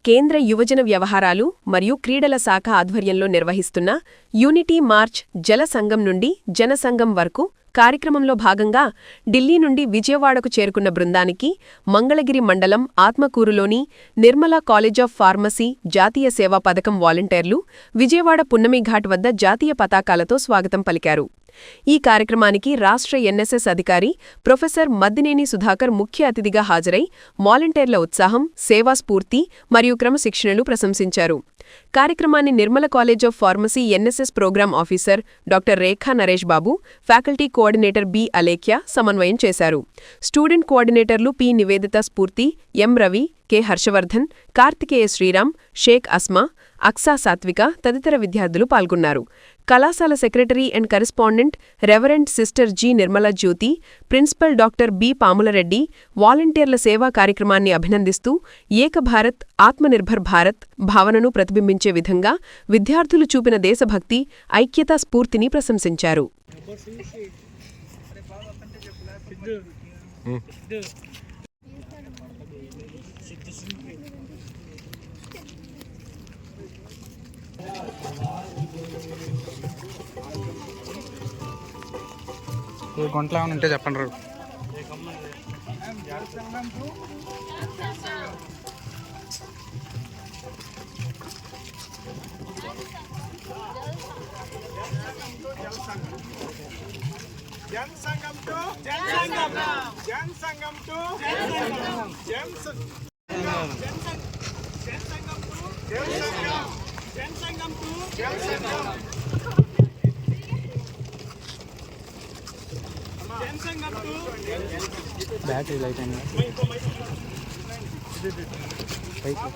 కేంద్ర యువజన వ్యవహారాలు మరియు క్రీడల శాఖ ఆధ్వర్యంలో నిర్వహిస్తున్న యూనిటీ మార్చ్ జల సంఘం నుండి జనసంఘం వరకు కార్యక్రమంలో భాగంగా ఢిల్లీ నుండి విజయవాడకు చేరుకున్న బృందానికి మంగళగిరి మండలం ఆత్మకూరులోని నిర్మల కాలేజ్ ఆఫ్ ఫార్మసీ జాతీయ సేవా పథకం వాలంటీర్లు విజయవాడ పున్నమిఘాట్ వద్ద జాతీయ పతాకాలతో స్వాగతం పలికారు. ఈ కార్యక్రమానికి రాష్ట్ర ఎన్ఎస్ఎస్ అధికారి ప్రొఫెసర్ మద్దినేని సుధాకర్ ముఖ్య అతిథిగా హాజరై వాలంటీర్ల ఉత్సాహం, సేవాస్ఫూర్తి మరియు క్రమశిక్షణలు ప్రశంసించారు. కార్యక్రమాన్ని Nirmala college of pharmacy NSS programme officer doctor Rekha Naresh Babu, faculty coordinator B Alekhya సమన్వయం చేశారు. స్టూడెంట్ కోఆర్డినేటర్లు P Nivedita Spoorthi, M Ravi, K Harshavardhan, Karthikeya Sriram, Shaik Asma, Aksa Sathvika తదితర విద్యార్థులు పాల్గొన్నారు. కళాశాల secretary and correspondent reverend sister G Nirmala Jyothi, principal doctor B Pamulareddy వాలంటీర్ల సేవా కార్యక్రమాన్ని అభినందిస్తూ ఏక భారత్, ఆత్మనిర్భర్ భారత్ భావనను ప్రతిబింబించే విధంగా విద్యార్థులు చూపిన దేశభక్తి, ఐక్యతా స్ఫూర్తిని ప్రశంసించారు. గుంటలు ఏమైనా ఉంటే చెప్పండి. బ్యాటరీ లైట్ అండి పైకి